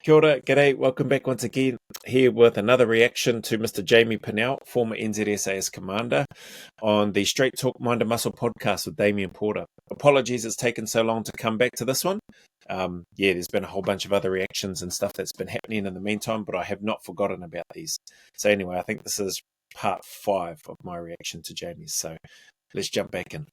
Kia ora, g'day, welcome back once again, here with another reaction to Mr. Jamie Pennell, former NZSAS Commander, on the Straight Talk Mind and Muscle podcast with Damien Porter. Apologies it's taken so long to come back to this one. There's been a whole bunch of other reactions and stuff that's been happening in the meantime, but I have not forgotten about these. So anyway, I think this is part 5 of my reaction to Jamie's, so let's jump back in.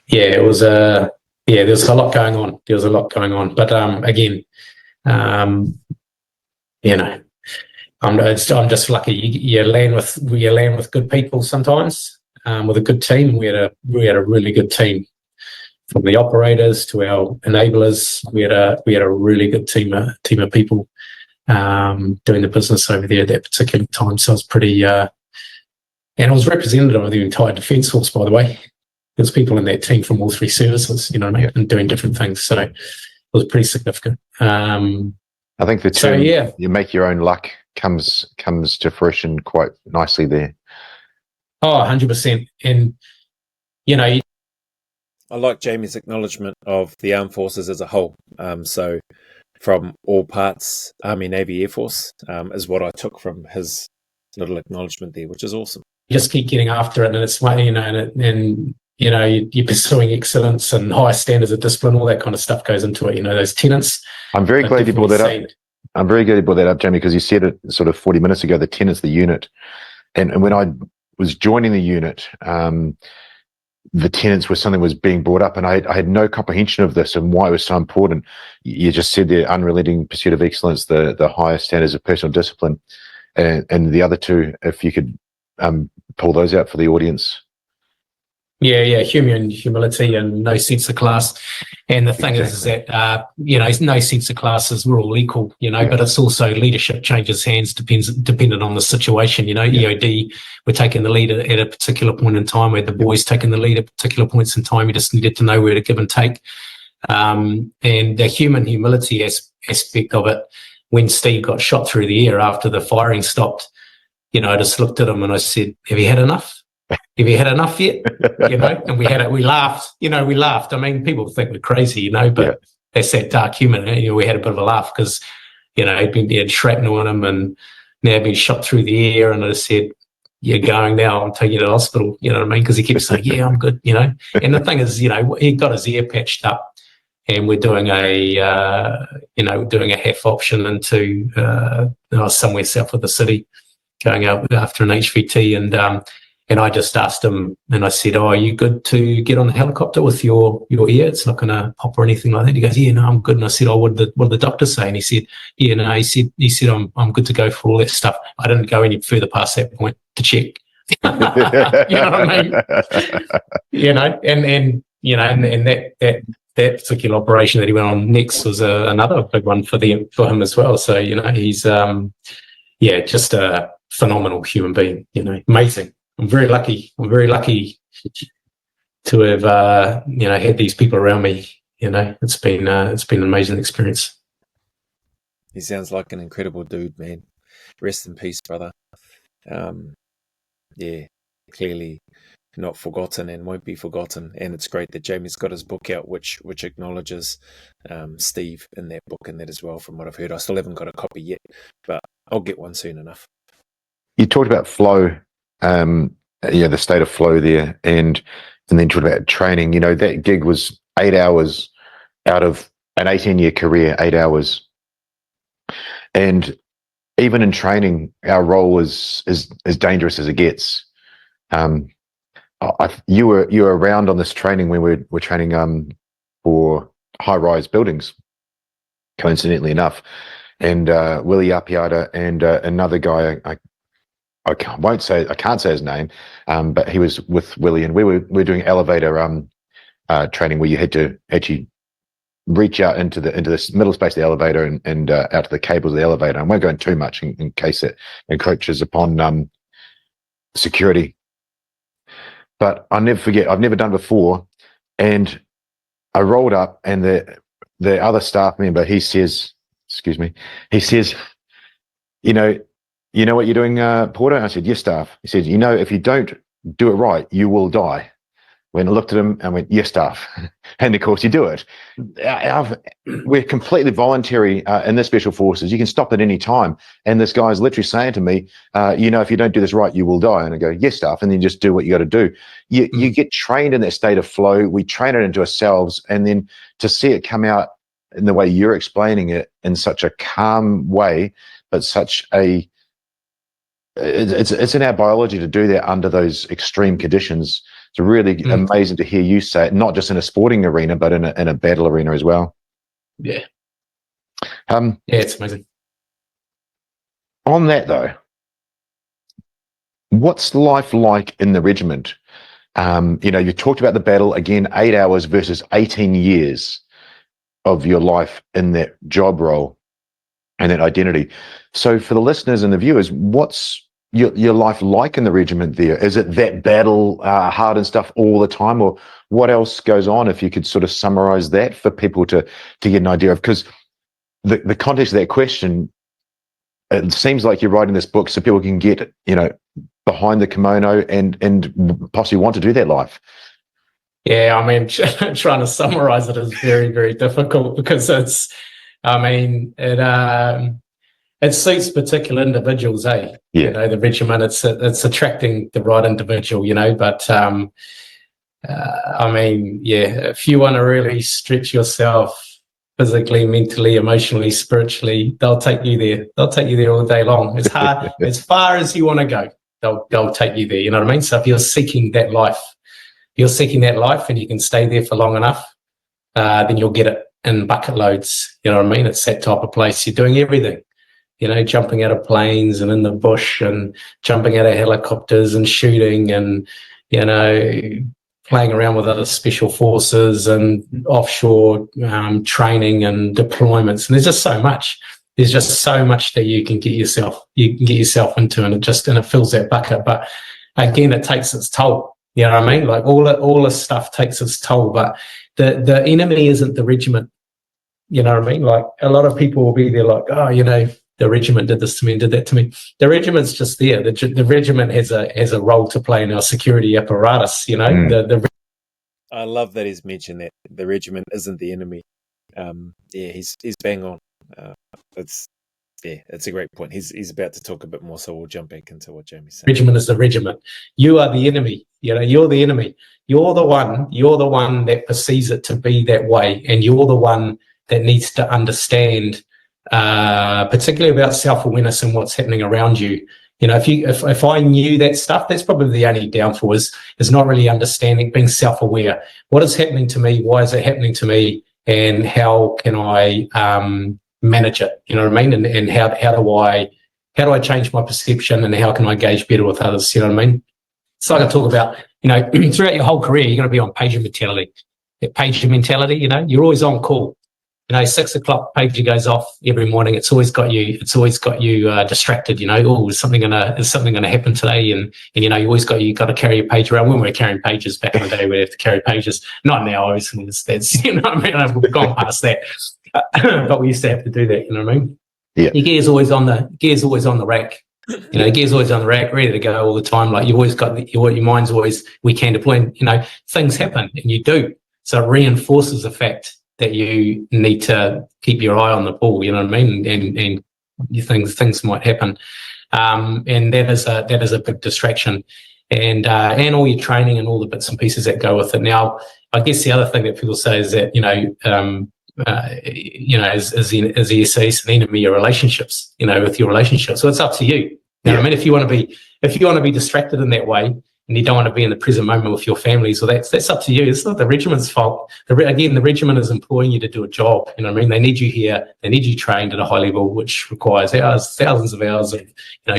Yeah, it was there's a lot going on. But again, I'm just lucky. You land with good people sometimes. With a good team, we had a really good team, from the operators to our enablers. We had a really good team of people doing the business over there at that particular time. So it was pretty, and it was representative of the entire Defence Force, by the way. There's people in that team from all 3 services, you know what I mean, and doing different things. So it was pretty significant. I think the term, you make your own luck, comes to fruition quite nicely there. Oh, 100%. And, I like Jamie's acknowledgement of the armed forces as a whole. So from all parts, Army, Navy, Air Force, is what I took from his little acknowledgement there, which is awesome. You just keep getting after it, and it's you're pursuing excellence and high standards of discipline. All that kind of stuff goes into it. Those tenets. I'm very glad you brought that up. I'm very glad you brought that up, Jamie, because you said it sort of 40 minutes ago. The tenets, the unit, and when I was joining the unit, the tenets were something that was being brought up, and I had no comprehension of this and why it was so important. You just said the unrelenting pursuit of excellence, the highest standards of personal discipline, and the other two, if you could pull those out for the audience. Yeah, humility and no sense of class. And the thing is that, no sense of class is we're all equal, but it's also leadership changes hands dependent on the situation. EOD, we're taking the lead at a particular point in time, where the boys taking the lead at particular points in time. You just needed to know where to give and take. And the human humility aspect of it, when Steve got shot through the air after the firing stopped, I just looked at him and I said, have you had enough? Have you had enough yet? And we laughed. We laughed. I mean, people think we're crazy, but that's that dark humour. We had a bit of a laugh because, he had shrapnel on him and now he'd been shot through the air. And I said, you're going now, I'm taking you to the hospital, you know what I mean? Because he kept saying, yeah, I'm good, And the thing is, he got his ear patched up, and we're doing a half option into somewhere south of the city, going out after an HVT, and I just asked him, and I said, "Oh, are you good to get on the helicopter with your ear? It's not going to pop or anything like that." He goes, "Yeah, no, I'm good." And I said, "Oh, what did the doctor say?" And he said, "Yeah, no." He said, "I'm good to go for all that stuff." I didn't go any further past that point to check. You know what I mean? And that particular operation that he went on next was another big one for him as well. So he's just a phenomenal human being. Amazing. I'm very lucky to have had these people around me. It's been an amazing experience. He sounds like an incredible dude, man. Rest in peace, brother. Clearly not forgotten and won't be forgotten. And it's great that Jamie's got his book out, which acknowledges Steve in that book and that as well, from what I've heard. I still haven't got a copy yet, but I'll get one soon enough. You talked about flow, the state of flow there, and then talked about training. That gig was 8 hours out of an 18-year career, 8 hours. And even in training, our role is as dangerous as it gets. You were around on this training when we're training for high-rise buildings, coincidentally enough. And Willie Apiata and another guy, I can't say his name, but he was with Willie, and we were doing elevator training, where you had to actually reach out into this middle space of the elevator and out to the cables of the elevator. I won't go into too much in case it encroaches upon security. But I'll never forget, I've never done it before, and I rolled up, and the other staff member, he says, you know what you're doing, Porter? I said, yes, Staff. He said, if you don't do it right, you will die. When I looked at him and went, yes, Staff. And of course you do it. We're completely voluntary in the Special Forces. You can stop at any time. And this guy's literally saying to me, if you don't do this right, you will die. And I go, yes, Staff. And then just do what you got to do. You get trained in that state of flow. We train it into ourselves. And then to see it come out in the way you're explaining it in such a calm way, but it's in our biology to do that under those extreme conditions. It's really amazing to hear you say it, not just in a sporting arena, but in a battle arena as well. Yeah. Yeah, it's amazing. On that though, what's life like in the regiment? You talked about the battle again, 8 hours versus 18 years of your life in that job role and that identity. So for the listeners and the viewers, what's your life like in the regiment there? Is it that battle hard and stuff all the time, or what else goes on, if you could sort of summarize that for people to get an idea of? Because the context of that question, it seems like you're writing this book so people can get behind the kimono and possibly want to do that life. Yeah, I mean, trying to summarize it is very, very difficult, because it suits particular individuals, eh? Yeah. The regiment, it's attracting the right individual, but if you want to really stretch yourself physically, mentally, emotionally, spiritually, they'll take you there. They'll take you there all day long. It's hard. As far as you want to go, they'll take you there. You know what I mean? So if you're seeking that life, and you can stay there for long enough, then you'll get it in bucket loads. You know what I mean? It's that type of place. You're doing everything. Jumping out of planes and in the bush and jumping out of helicopters and shooting and, playing around with other special forces and offshore training and deployments. And there's just so much. There's just so much that you can get yourself into, and it fills that bucket. But again, it takes its toll. You know what I mean? Like all this stuff takes its toll, but the enemy isn't the regiment. You know what I mean? Like, a lot of people will be there like, oh, the regiment did this to me and did that to me. The regiment's just there. The regiment has a role to play in our security apparatus. I love that he's mentioned that the regiment isn't the enemy. He's bang on. It's a great point. He's about to talk a bit more, so we'll jump back into what Jamie's saying. Regiment is the regiment. You are the enemy. You're the enemy. You're the one that perceives it to be that way, and you're the one that needs to understand, particularly about self-awareness and what's happening around you. If I knew that stuff, that's probably the only downfall is not really understanding, being self-aware. What is happening to me? Why is it happening to me? And how can I manage it? You know what I mean? And how do I change my perception, and how can I engage better with others? You know what I mean? It's like I talk about, throughout your whole career, you're going to be on pager mentality. That pager mentality, you're always on call. 6 o'clock pager goes off every morning. It's always got you distracted. Is something gonna happen today? And you always got to carry your page around. When we were carrying pages back in the day, we'd have to carry pages. Not now, obviously. That's what I mean. We've gone past that, but we used to have to do that. You know what I mean? Yeah. Your gear's always on the rack. Gear's always on the rack, ready to go all the time. Like, you've always got your mind's always, we can deploy. Things happen, and you do. So it reinforces the fact that you need to keep your eye on the ball, you know what I mean? And things might happen. And that is a big distraction. And all your training and all the bits and pieces that go with it. Now, I guess the other thing that people say is that, as the SAS, an enemy, your relationships, with your relationships. So it's up to you. You know what I mean? If you want to be distracted in that way, and you don't want to be in the present moment with your families, well, that's up to you. It's not the regiment's fault. The regiment is employing you to do a job. You know what I mean? They need you here. They need you trained at a high level, which requires thousands of hours of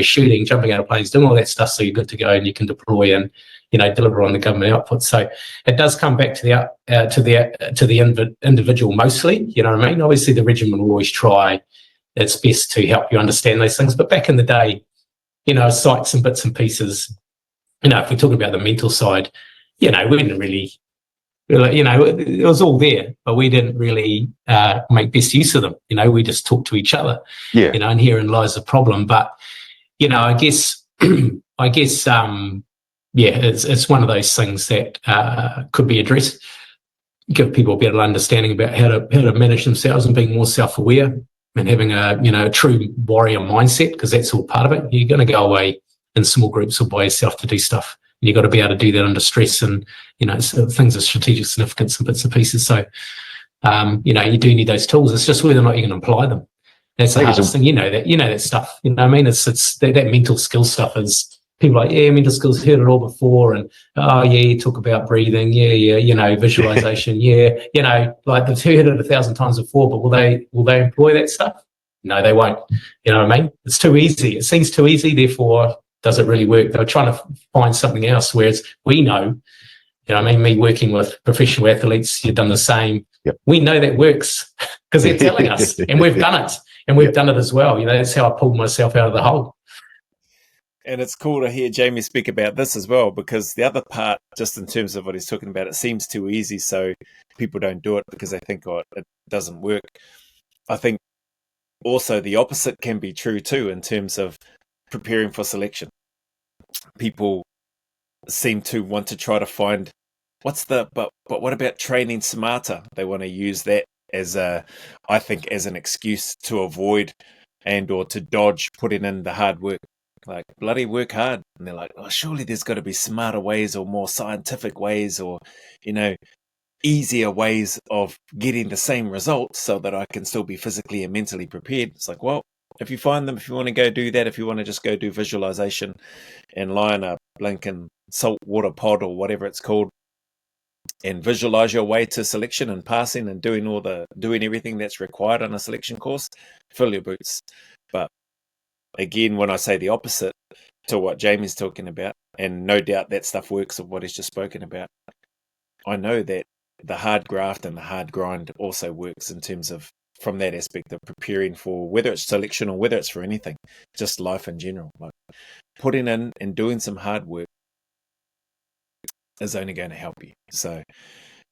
shooting, jumping out of planes, doing all that stuff, so you're good to go and you can deploy and deliver on the government output. So it does come back to the individual mostly. You know what I mean? Obviously, the regiment will always try its best to help you understand those things. But back in the day, sites and bits and pieces. If we talk about the mental side, we didn't really it was all there, but we didn't really make best use of them. We just talked to each other. Yeah. And herein lies the problem. But I guess it's one of those things that could be addressed. Give people a better understanding about how to manage themselves and being more self-aware and having a true warrior mindset, because that's all part of it. You're going to go away in small groups or by yourself to do stuff. You've got to be able to do that under stress and, things of strategic significance and bits and pieces. So, you do need those tools. It's just whether or not you can apply them. That's the hardest thing. That stuff. It's that mental skill stuff is, people are like, yeah, mental skills, heard it all before. And, you talk about breathing. Yeah, visualization. Like they've heard it 1,000 times before, but will they employ that stuff? No, they won't. You know what I mean? It's too easy. It seems too easy. Therefore, does it really work? They're trying to find something else, whereas we know, me working with professional athletes, you've done the same. Yep. We know that works because they're telling us, and we've done it, and we've done it as well. That's how I pulled myself out of the hole. And it's cool to hear Jamie speak about this as well, because the other part, just in terms of what he's talking about, it seems too easy, so people don't do it because they think, it doesn't work. I think also the opposite can be true too, in terms of preparing for selection. People seem to want to try to find but what about training smarter? They want to use that as an excuse to avoid and or to dodge putting in the hard work. Like, bloody work hard. And they're like, surely there's got to be smarter ways or more scientific ways or, easier ways of getting the same results so that I can still be physically and mentally prepared. It's like, well, if you find them, if you want to go do that, if you want to just go do visualization and lie in a blinking saltwater pod or whatever it's called and visualize your way to selection and passing and doing everything that's required on a selection course, fill your boots. But again, when I say the opposite to what Jamie's talking about, and no doubt that stuff works of what he's just spoken about, I know that the hard graft and the hard grind also works in terms of, from that aspect of preparing for whether it's selection or whether it's for anything, just life in general. Like putting in and doing some hard work is only going to help you. So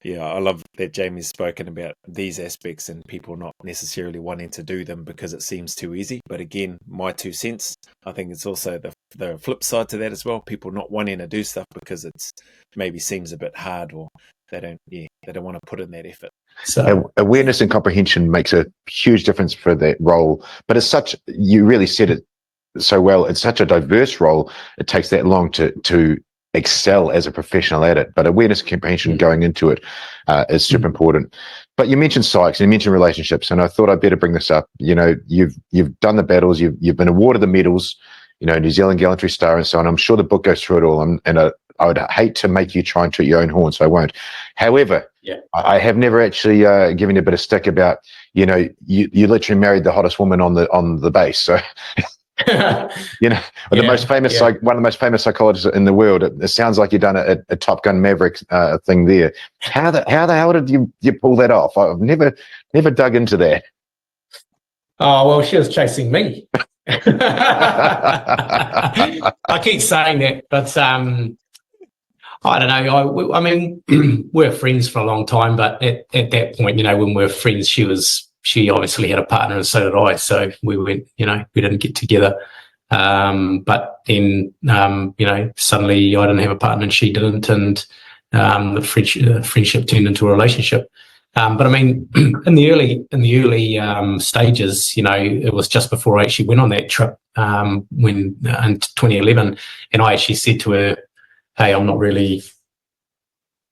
yeah, I love that Jamie's spoken about these aspects and people not necessarily wanting to do them because it seems too easy. But again, my 2 cents, I think it's also the flip side to that as well. People not wanting to do stuff because it's maybe seems a bit hard, or they don't want to put in that effort. So awareness and comprehension makes a huge difference for that role. But it's you really said it so well, it's such a diverse role. It takes that long to excel as a professional at it, but awareness and comprehension going into it is super important. But you mentioned psychs and you mentioned relationships, and I thought I'd better bring this up. You've done the battles, you've been awarded the medals, New Zealand Gallantry Star and so on. I'm sure the book goes through it all, and I would hate to make you try and toot your own horn, so I won't. However, I have never actually given you a bit of stick about, you literally married the hottest woman on the base, so. The most famous one of the most famous psychologists in the world. It sounds like you've done a Top Gun Maverick thing there. How the hell did you pull that off? I've never dug into that. Oh well, she was chasing me. I keep saying that, but I don't know. I mean, we're friends for a long time, but at that point, when we're friends, she obviously had a partner and so did I. So we went, we didn't get together. But then, suddenly I didn't have a partner and she didn't. And the friendship turned into a relationship. But I mean, in the early stages, it was just before I actually went on that trip when in 2011. And I actually said to her, hey, I'm not really...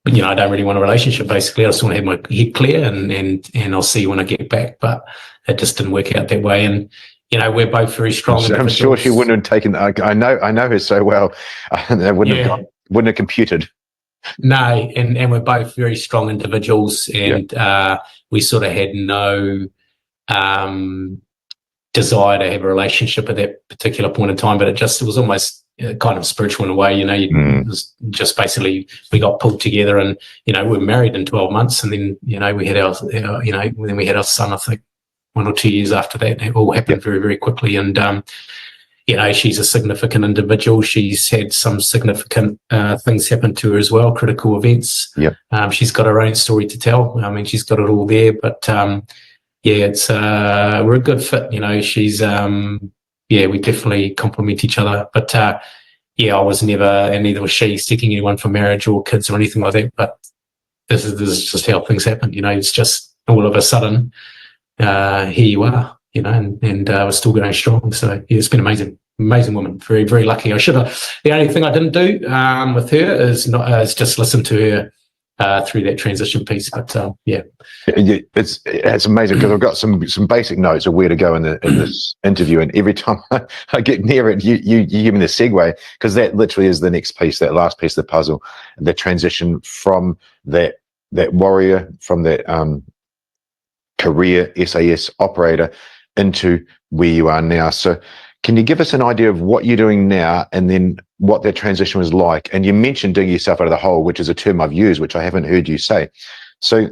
I don't really want a relationship, basically. I just want to have my head clear and I'll see you when I get back. But it just didn't work out that way. And, we're both very strong. I'm sure she wouldn't have taken that. I know her so well. That wouldn't have computed. No, and we're both very strong individuals, and we sort of had no desire to have a relationship at that particular point in time, but it was almost kind of spiritual in a way, it was just basically we got pulled together, and we were married in 12 months, and then we had our then we had our son, I think 1 or 2 years after that. It all happened very, very quickly, and you know, she's a significant individual. She's had some significant things happen to her as well, critical events. Yep. She's got her own story to tell. I mean, she's got it all there, but yeah, it's we're a good fit. You know, she's yeah, we definitely complement each other. But yeah, I was never, and neither was she, seeking anyone for marriage or kids or anything like that. But this is just how things happen. You know, it's just all of a sudden, here you are. You know, and we're still going strong. So yeah, it's been amazing. Amazing woman. Very, very lucky. I should have. The only thing I didn't do with her is just listen to her through that transition piece. But yeah, it's amazing because I've got some basic notes of where to go in this interview, and every time I get near it, you give me the segue, because that literally is the next piece, that last piece of the puzzle, the transition from that warrior, from that career SAS operator into where you are now. So can you give us an idea of what you're doing now, and then what that transition was like? And you mentioned digging yourself out of the hole, which is a term I've used, which I haven't heard you say. So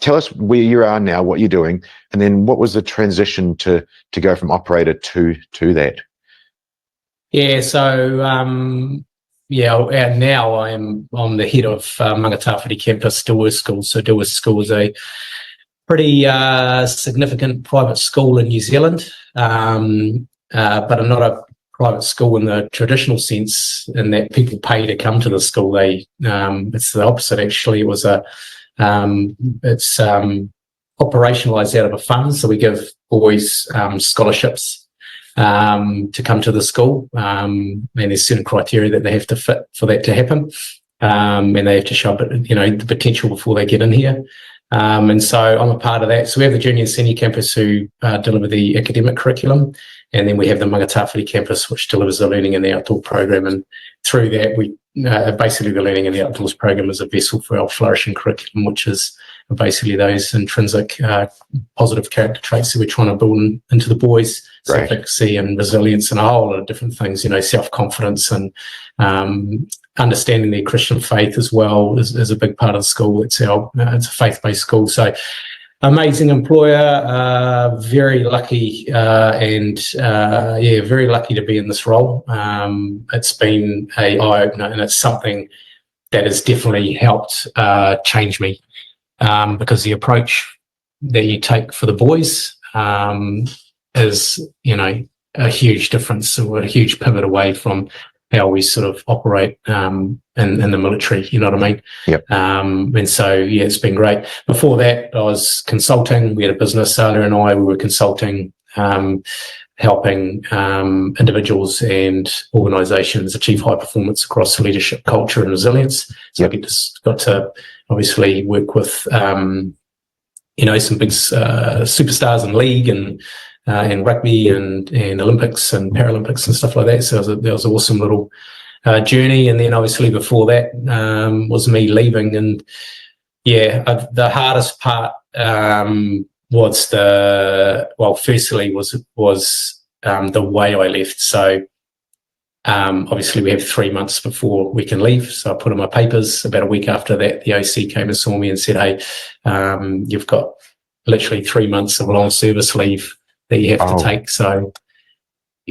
tell us where you are now, what you're doing, and then what was the transition to go from operator to that? Yeah, so and now I'm the head of Mangatawhiti campus, Dewar School. So Dewar School is a pretty significant private school in New Zealand, but I'm not a private school in the traditional sense, in that people pay to come to the school. They it's the opposite, actually. It was it's operationalized out of a fund, so we give boys scholarships to come to the school, and there's certain criteria that they have to fit for that to happen, and they have to show up, you know, the potential before they get in here. And so I'm a part of that. So we have the junior and senior campus who deliver the academic curriculum, and then we have the Mangatawhiti campus, which delivers the learning and the outdoor program. And through that, we basically, the learning and the outdoors program is a vessel for our flourishing curriculum, which is basically those intrinsic positive character traits that we're trying to build into the boys, Right. self-efficacy and resilience and a whole lot of different things, you know, self-confidence and understanding their Christian faith as well is a big part of the school. It's a faith-based school. So amazing employer, very lucky, and very lucky to be in this role. It's been an eye-opener, and it's something that has definitely helped change me, because the approach that you take for the boys is, you know, a huge difference, or a huge pivot away from how we sort of operate in the military, you know what I mean? Yep. And so, yeah, it's been great. Before that, I was consulting. We had a business, Sailor and I, we were consulting, helping individuals and organisations achieve high performance across leadership, culture and resilience. So Yep. I got to obviously work with, you know, some big superstars in league and rugby and Olympics and Paralympics and stuff like that. So that was an awesome little journey. And then obviously before that was me leaving. And yeah, the hardest part was firstly was the way I left. So obviously we have 3 months before we can leave. So I put in my papers. About a week after that, the OC came and saw me and said, hey, you've got literally 3 months of long service leave that you have to take. So,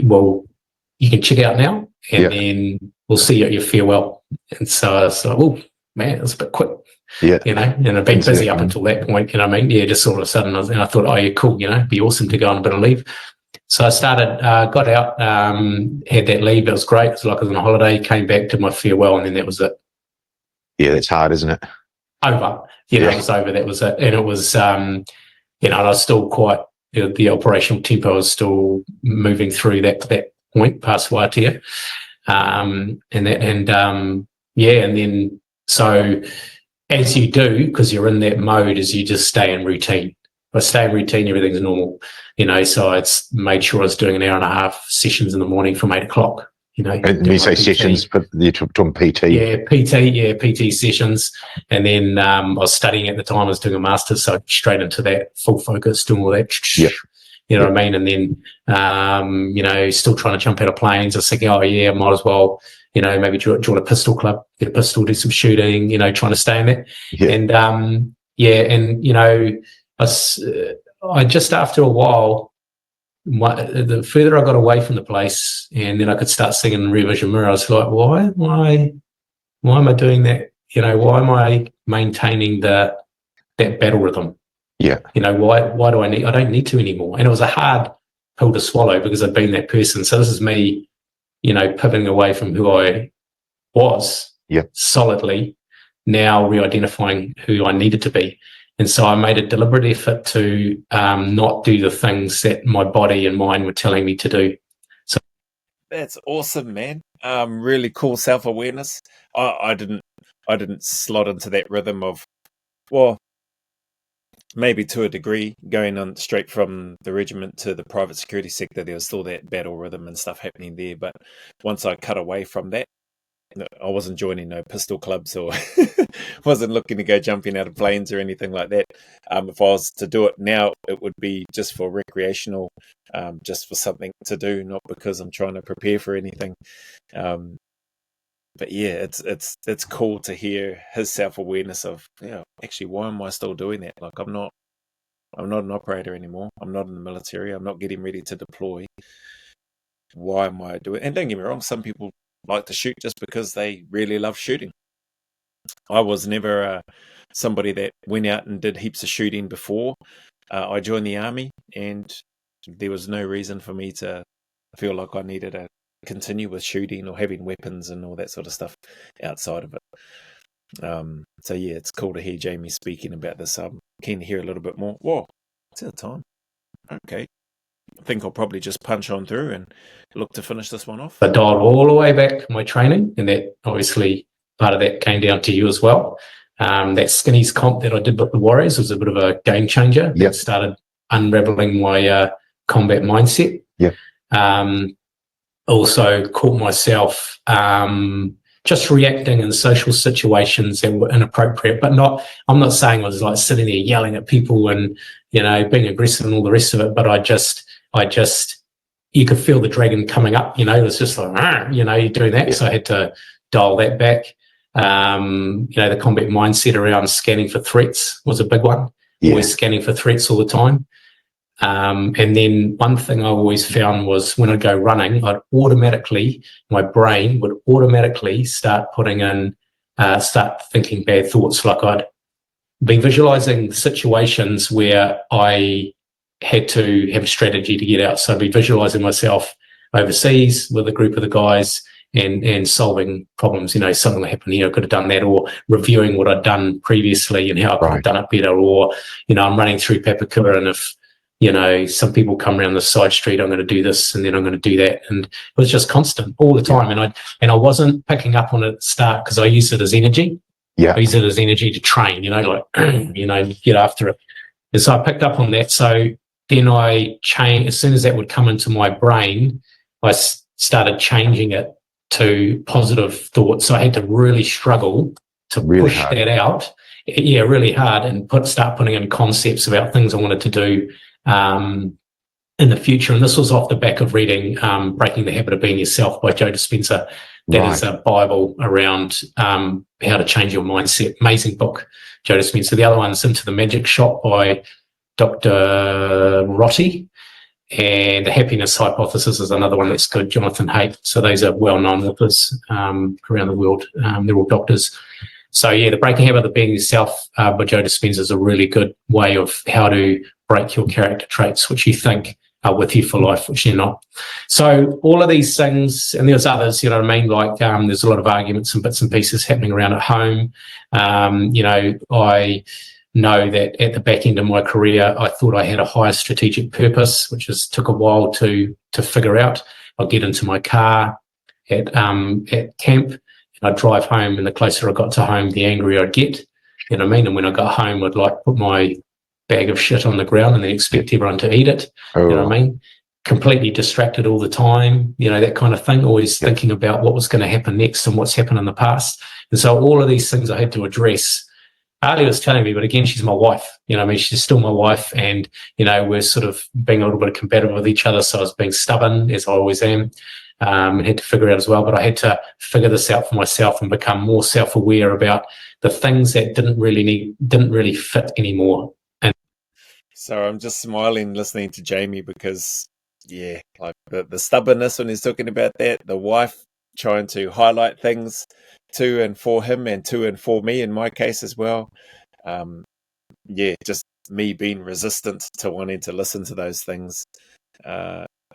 well, you can check out now, and then we'll see you at your farewell. And so I was like, oh, man, it's a bit quick. Yeah. You know, and I've been busy up until that point, you know what I mean? Yeah, just all of a sudden, I thought, oh, yeah, cool, you know, it'd be awesome to go on a bit of leave. So I started, got out, had that leave. It was great. It was like I was on a holiday, came back, did my farewell, and then that was it. Yeah, that's hard, isn't it? Over. You know, it was over. That was it. And it was, you know, and I was still quite, the operational tempo was still moving through that point past Waitea. And then so as you do, because you're in that mode, is you just stay in routine. If I stay in routine, everything's normal, you know. So I made sure I was doing an hour and a half sessions in the morning from 8 o'clock. You know, and when you say PT. Sessions, you're talking PT. Yeah, PT sessions. And then I was studying at the time. I was doing a master's, so straight into that, full focus, doing all that. Yep. You know what I mean? And then, you know, still trying to jump out of planes. I was thinking, oh, yeah, might as well, you know, maybe join a pistol club, get a pistol, do some shooting, you know, trying to stay in that. Yeah. And, and, you know, I just after a while, the further I got away from the place, and then I could start singing in rear vision mirror, I was like, why am I doing that? Why am I maintaining that battle rhythm? Yeah. Why do I don't need to anymore. And it was a hard pill to swallow because I've been that person. So this is me, pivoting away from who I was solidly, now re-identifying who I needed to be. And so I made a deliberate effort to not do the things that my body and mind were telling me to do. So that's awesome, man. Really cool self-awareness. I didn't slot into that rhythm of, well, maybe to a degree, going on straight from the regiment to the private security sector, there was still that battle rhythm and stuff happening there. But once I cut away from that, I wasn't joining no pistol clubs or wasn't looking to go jumping out of planes or anything like that. If I was to do it now, it would be just for recreational, just for something to do, not because I'm trying to prepare for anything. But yeah, it's cool to hear his self-awareness of, actually, why am I still doing that? Like, I'm not an operator anymore. I'm not in the military. I'm not getting ready to deploy. Why am I doing it? And don't get me wrong, some people like to shoot just because they really love shooting. I was never somebody that went out and did heaps of shooting before I joined the army, and there was no reason for me to feel like I needed to continue with shooting or having weapons and all that sort of stuff outside of it. So yeah, it's cool to hear Jamie speaking about this. I'm keen to hear a little bit more. Whoa, it's our time. Okay. I think I'll probably just punch on through and look to finish this one off. I dialed all the way back my training, and that obviously part of that came down to you as well. That skinnies comp that I did with the Warriors was a bit of a game changer. Yep. That started unraveling my combat mindset. Yeah. Also caught myself just reacting in social situations that were inappropriate, but I'm not saying I was like sitting there yelling at people and, being aggressive and all the rest of it, but I just, you could feel the dragon coming up, it was just like, you're doing that. Yeah. So I had to dial that back. The combat mindset around scanning for threats was a big one. Yeah. Always scanning for threats all the time. And then one thing I always found was when I'd go running, my brain would automatically start start thinking bad thoughts. Like I'd be visualizing situations where I had to have a strategy to get out. So I'd be visualizing myself overseas with a group of the guys and solving problems. Something that happened here, I could have done that, or reviewing what I'd done previously and how I could have done it better. Or, I'm running through Papakura, and if some people come around the side street, I'm going to do this and then I'm going to do that. And it was just constant all the time. And I wasn't picking up on it at the start because I used it as energy. Yeah. I used it as energy to train, get after it. And so I picked up on that. So then I changed, as soon as that would come into my brain, I started changing it to positive thoughts. So I had to really struggle to push that out. Yeah, really hard, and start putting in concepts about things I wanted to do in the future. And this was off the back of reading Breaking the Habit of Being Yourself by Joe Dispenza. That is a Bible around how to change your mindset. Amazing book, Joe Dispenza. The other one's Into the Magic Shop by Dr. Rotti. And The Happiness Hypothesis is another one that's good, Jonathan Haidt. So those are well-known authors around the world. They're all doctors. So yeah, The Breaking Habit of Being Yourself by Joe Dispenza is a really good way of how to break your character traits, which you think are with you for life, which you're not. So all of these things, and there's others, you know what I mean? Like there's a lot of arguments and bits and pieces happening around at home. I know that at the back end of my career, I thought I had a higher strategic purpose, which took a while to figure out. I'll get into my car at camp, and I'd drive home, and the closer I got to home, the angrier I'd get. You know what I mean? And when I got home, I'd like put my bag of shit on the ground and then expect everyone to eat it. Oh. You know what I mean? Completely distracted all the time, that kind of thing, always thinking about what was going to happen next and what's happened in the past. And so all of these things I had to address. Ali was telling me, but again, she's my wife. She's still my wife, and, we're sort of being a little bit compatible with each other. So I was being stubborn, as I always am, and had to figure it out as well. But I had to figure this out for myself and become more self-aware about the things that didn't really fit anymore. So I'm just smiling listening to Jamie, because yeah, like the stubbornness when he's talking about that, the wife trying to highlight things to and for him and to and for me in my case as well. Yeah, just me being resistant to wanting to listen to those things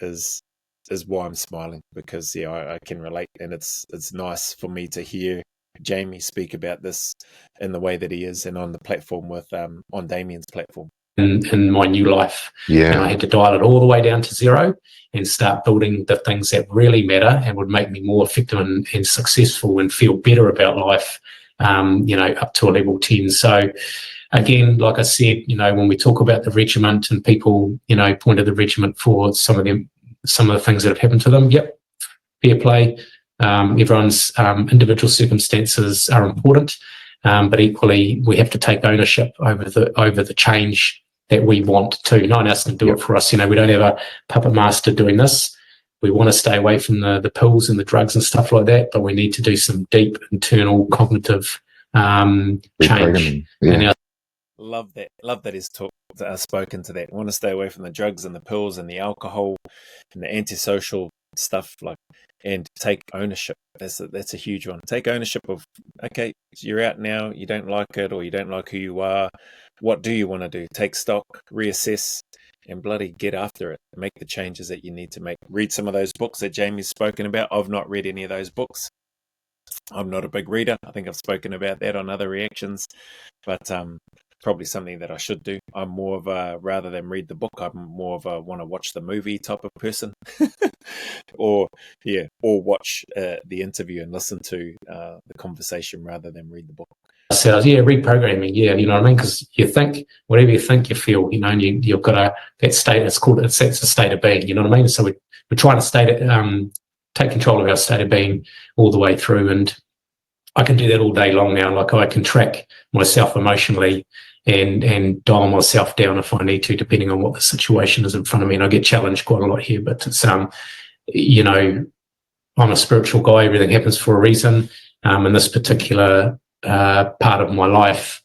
is why I'm smiling, because yeah, I can relate, and it's nice for me to hear Jamie speak about this in the way that he is, and on the platform with on Damien's platform. In my new life, Yeah. and I had to dial it all the way down to zero and start building the things that really matter and would make me more effective and successful and feel better about life, up to a level 10. So again, like I said, when we talk about the regiment and people, point to the regiment for some of the things that have happened to them, yep, fair play. Everyone's individual circumstances are important, but equally we have to take ownership over the change that we want to. No one else can do it for us. We don't have a puppet master doing this. We want to stay away from the pills and the drugs and stuff like that, but we need to do some deep internal cognitive change. Yeah. Love that he's spoken to that. I want to stay away from the drugs and the pills and the alcohol and the antisocial stuff, and take ownership. That's a huge one. Take ownership of, okay, you're out now, you don't like it, or you don't like who you are. What do you want to do? Take stock, reassess, and bloody get after it. Make the changes that you need to make. Read some of those books that Jamie's spoken about. I've not read any of those books. I'm not a big reader. I think I've spoken about that on other reactions, but probably something that I should do. I'm more of a, rather than read the book, I'm more of a want to watch the movie type of person, or watch the interview and listen to the conversation rather than read the book. So yeah, reprogramming, yeah, you know what I mean? Because you think, whatever you think, you feel, and you've got that state, it's a state of being, you know what I mean? So we're trying to take control of our state of being all the way through, and I can do that all day long now. Like I can track myself emotionally and dial myself down if I need to, depending on what the situation is in front of me. And I get challenged quite a lot here, but it's, I'm a spiritual guy. Everything happens for a reason. In this particular part of my life,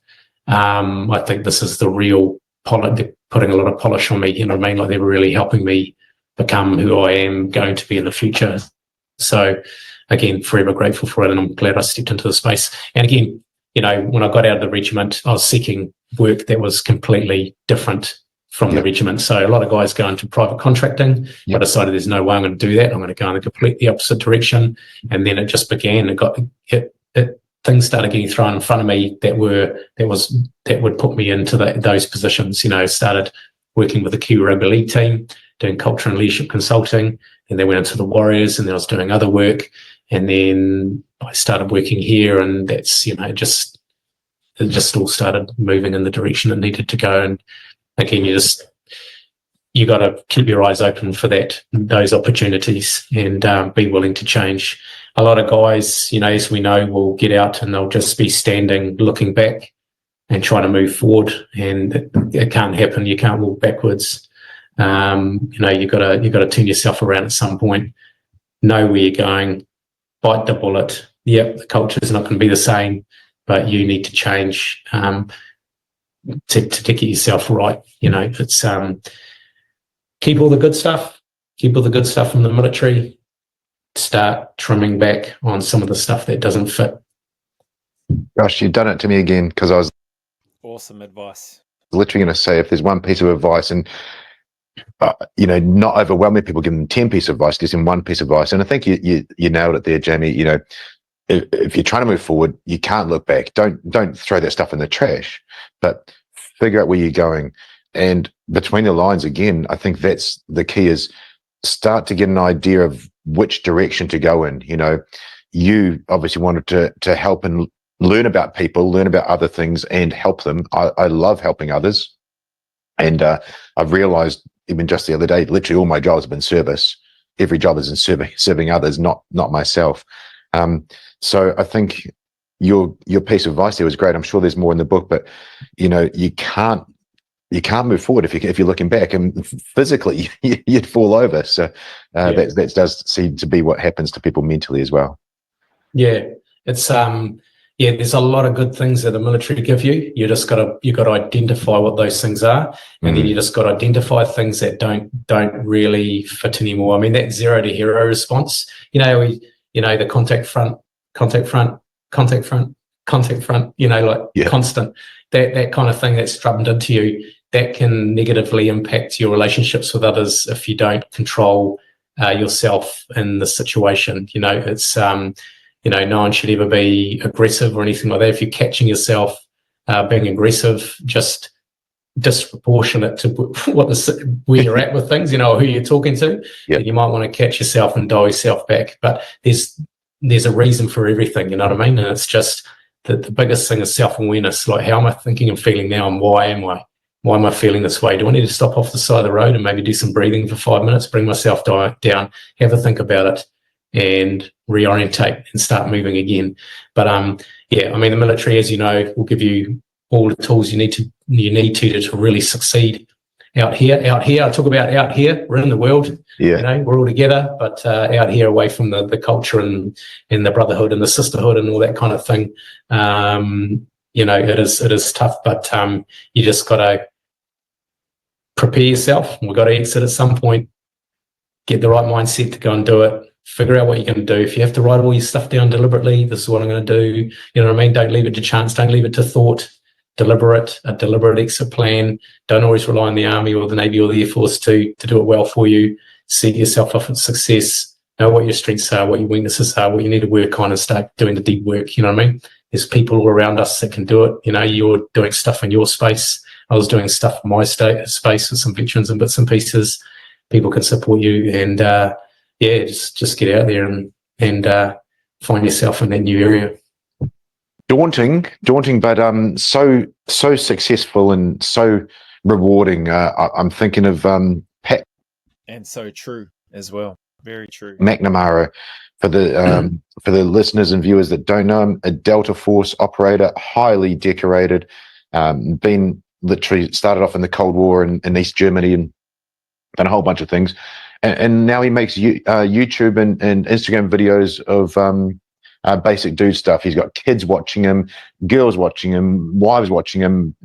I think this is the real they're putting a lot of polish on me, you know what I mean? Like they're really helping me become who I am going to be in the future. So again, forever grateful for it, and I'm glad I stepped into the space. And again, when I got out of the regiment, I was seeking work that was completely different from the regiment. So a lot of guys go into private contracting. I decided there's no way I'm going to do that. I'm going to go in the completely opposite direction. And then it just began. Things started getting thrown in front of me that would put me into those positions. Started working with the Kiwi Rugby League team, doing culture and leadership consulting, and then went into the Warriors, and then I was doing other work, and then I started working here, and that's it just all started moving in the direction it needed to go. And again, you got to keep your eyes open for those opportunities, and be willing to change. A lot of guys, as we know, will get out and they'll just be standing, looking back and trying to move forward, and it can't happen. You can't walk backwards. You got to turn yourself around at some point, know where you're going, bite the bullet. Yep, the culture is not going to be the same, but you need to change to get yourself right. It's keep all the good stuff from the military, start trimming back on some of the stuff that doesn't fit. Gosh, you've done it to me again, because I was awesome advice. Literally going to say, if there's one piece of advice, and not overwhelming people, give them 10 pieces of advice, give them one piece of advice. And I think you nailed it there, Jamie. If you're trying to move forward, you can't look back. Don't throw that stuff in the trash, but figure out where you're going. And between the lines, again, I think that's the key, is start to get an idea of which direction to go in. You obviously wanted to help and learn about people, learn about other things, and help them. I love helping others. And I've realized, even just the other day, literally all my jobs have been service. Every job is in serving others, not myself. So I think your piece of advice there was great. I'm sure there's more in the book, but you can't move forward if you're looking back, and physically you'd fall over. So that does seem to be what happens to people mentally as well. Yeah, it's yeah, there's a lot of good things that the military give you. You got to identify what those things are, and then you just got to identify things that don't really fit anymore. I mean, that zero to hero response, the contact front, contact front, contact front, contact front, constant, that kind of thing that's drummed into you, that can negatively impact your relationships with others if you don't control yourself in the situation. It's no one should ever be aggressive or anything like that. If you're catching yourself being aggressive, just disproportionate to where you're at with things, or who you're talking to, then you might want to catch yourself and dial yourself back. But there's a reason for everything, you know what I mean? And it's just the biggest thing is self-awareness. Like, how am I thinking and feeling now, and why am I? Why am I feeling this way? Do I need to stop off the side of the road and maybe do some breathing for 5 minutes, bring myself down, have a think about it, and reorientate and start moving again? But the military, as you know, will give you all the tools you need to really succeed out here. I talk about out here. We're in the world. We're all together, but out here, away from the culture and the brotherhood and the sisterhood and all that kind of thing. It is tough, but you just got to prepare yourself. We've got to exit at some point, get the right mindset to go and do it, figure out what you're going to do. If you have to write all your stuff down deliberately, this is what I'm going to do. You know what I mean? Don't leave it to chance. Don't leave it to thought. A deliberate exit plan. Don't always rely on the Army or the Navy or the Air Force to do it well for you. Set yourself up for success. Know what your strengths are, what your weaknesses are, what you need to work on, and start doing the deep work. You know what I mean? There's people all around us that can do it. You're doing stuff in your space. I was doing stuff in my space with some veterans and bits and pieces. People can support you, and just get out there and find yourself in that new area. Daunting, but so successful and so rewarding. I'm thinking of Pat, and so true as well. Very true. McNamara, for the listeners and viewers that don't know him, a Delta Force operator, highly decorated, been literally started off in the Cold War in East Germany and done a whole bunch of things, and now he makes YouTube and Instagram videos of basic dude stuff. He's got kids watching him, girls watching him, wives watching him,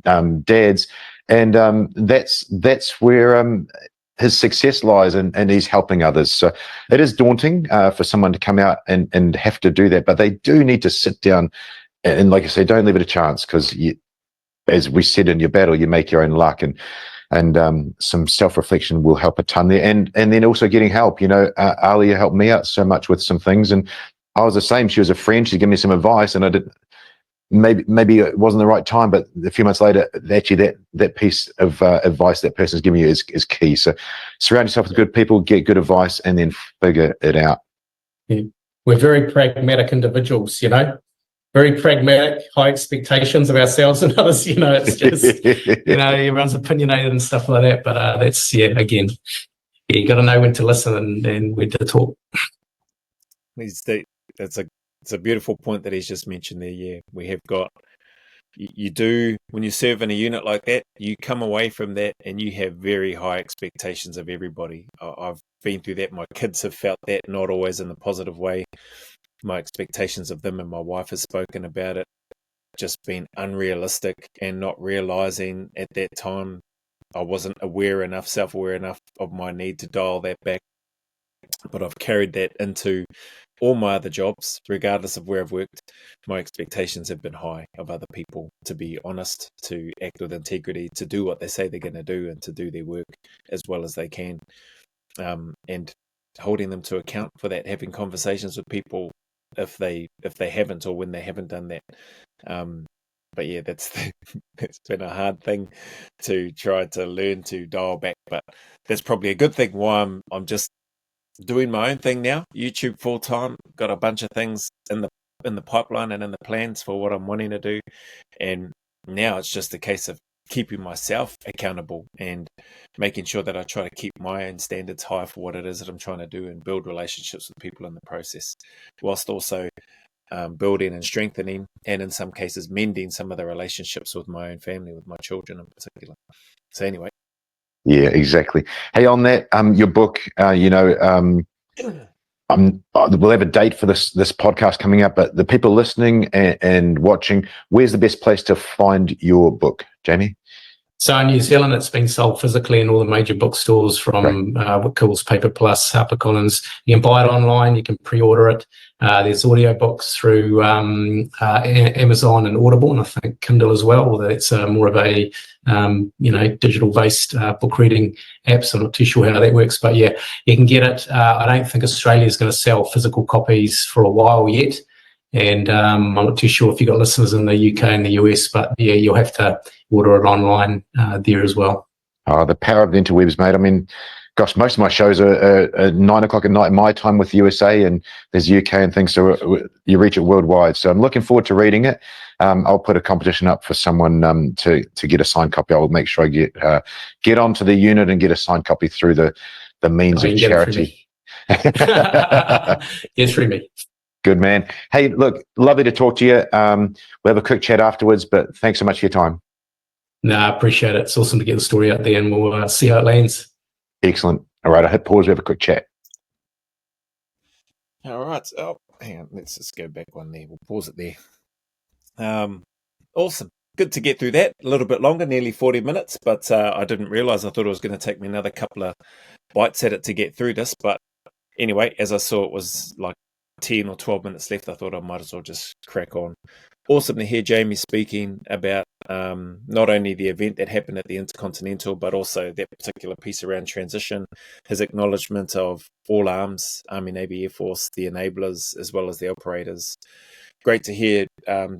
dads, and that's where his success lies, and he's helping others. So it is daunting for someone to come out and have to do that, but they do need to sit down and, like I say, don't leave it a chance, because as we said, in your battle, you make your own luck, and some self-reflection will help a ton there, and then also getting help. Alia helped me out so much with some things, and I was the same. She was a friend. She gave me some advice, and I did. Maybe it wasn't the right time, but a few months later, actually that piece of advice that person's giving you is key. So surround yourself with good people, get good advice, and then figure it out. Yeah. We're very pragmatic individuals, very pragmatic, high expectations of ourselves and others. It's just, everyone's opinionated and stuff like that. But that's, again, you got to know when to listen and when to talk. It's a beautiful point that he's just mentioned there. Yeah, we have got, you do, when you serve in a unit like that, you come away from that and you have very high expectations of everybody. I've been through that. My kids have felt that, not always in the positive way. My expectations of them, and my wife has spoken about it, just being unrealistic, and not realizing at that time I wasn't self-aware enough of my need to dial that back. But I've carried that into all my other jobs, regardless of where I've worked. My expectations have been high of other people, to be honest, to act with integrity, to do what they say they're going to do, and to do their work as well as they can. And holding them to account for that, having conversations with people if they haven't, or when they haven't done that. But yeah, it's been a hard thing to try to learn to dial back. But that's probably a good thing. Why I'm just doing my own thing now, YouTube full time. Got a bunch of things in the pipeline and in the plans for what I'm wanting to do, and now it's just a case of keeping myself accountable and making sure that I try to keep my own standards high for what it is that I'm trying to do, and build relationships with people in the process, whilst also building and strengthening, and in some cases mending some of the relationships with my own family, with my children in particular. So anyway. Yeah, exactly. Hey, on that, your book, we'll have a date for this podcast coming up, but the people listening and watching, where's the best place to find your book, Jamie? So in New Zealand, it's been sold physically in all the major bookstores from Wickhill's, Paper Plus, HarperCollins. You can buy it online. You can pre-order it. There's audiobooks through Amazon and Audible, and I think Kindle as well. That's more of a digital-based book reading app. So I'm not too sure how that works, but yeah, you can get it. I don't think Australia is going to sell physical copies for a while yet. And I'm not too sure if you've got listeners in the UK and the US, but yeah, you'll have to order it online there as well. Oh, the power of the interwebs, mate. I mean, gosh, most of my shows are 9 o'clock at night my time with USA, and there's UK and things, so you reach it worldwide. So I'm looking forward to reading it. I'll put a competition up for someone to get a signed copy. I'll make sure I get onto the unit and get a signed copy through the means of charity. Get through me. Good, man. Hey, look, lovely to talk to you. We'll have a quick chat afterwards, but thanks so much for your time. No, I appreciate it. It's awesome to get the story out there, and we'll see how it lands. Excellent. All right, I'll hit pause. We have a quick chat. All right. Oh, hang on. Let's just go back one there. We'll pause it there. Awesome. Good to get through that. A little bit longer, nearly 40 minutes, but I didn't realize. I thought it was going to take me another couple of bites at it to get through this. But anyway, as I saw it was like 10 or 12 minutes left, I thought I might as well just crack on. Awesome to hear Jamie speaking about not only the event that happened at the Intercontinental, but also that particular piece around transition, his acknowledgement of all arms, Army, Navy, Air Force, the enablers, as well as the operators. Great to hear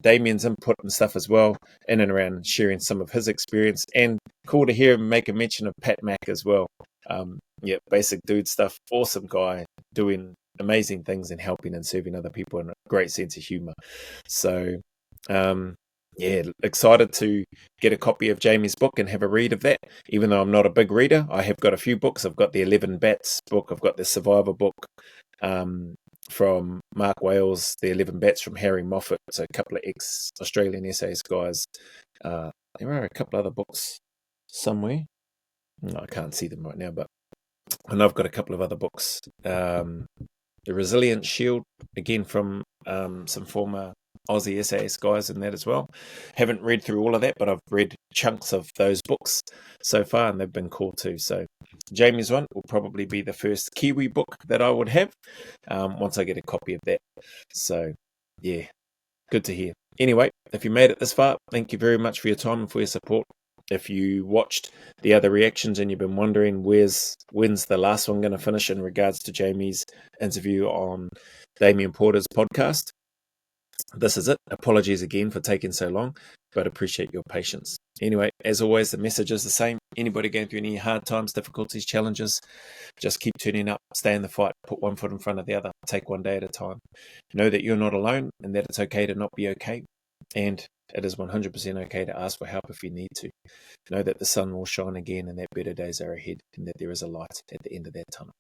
Damien's input and stuff as well, in and around sharing some of his experience, and cool to hear him make a mention of Pat Mack as well. Yeah, basic dude stuff, awesome guy, doing amazing things and helping and serving other people, and a great sense of humor. So yeah, excited to get a copy of Jamie's book and have a read of that. Even though I'm not a big reader, I have got a few books. I've got the 11 Bats book, I've got the Survivor book from Mark Wales, the 11 Bats from Harry Moffat, so a couple of ex-Australian SAS guys. There are a couple other books somewhere. I can't see them right now, but and I've got a couple of other books. The Resilient Shield, again from some former Aussie SAS guys in that as well. Haven't read through all of that, but I've read chunks of those books so far, and they've been cool too. So Jamie's one will probably be the first Kiwi book that I would have once I get a copy of that. So yeah, good to hear. Anyway, if you made it this far, thank you very much for your time and for your support. If you watched the other reactions and you've been wondering when's the last one going to finish in regards to Jamie's interview on Damien Porter's podcast, this is it. Apologies again for taking so long, but appreciate your patience. Anyway, as always, the message is the same. Anybody going through any hard times, difficulties, challenges, just keep turning up, stay in the fight, put one foot in front of the other, take one day at a time. Know that you're not alone and that it's okay to not be okay. And it is 100% okay to ask for help if you need to. Know that the sun will shine again and that better days are ahead and that there is a light at the end of that tunnel.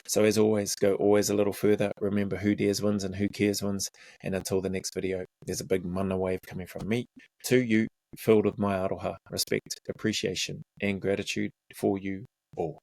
So as always, go always a little further. Remember, who dares wins and who cares wins. And until the next video, there's a big mana wave coming from me to you, filled with my aroha, respect, appreciation, and gratitude for you all.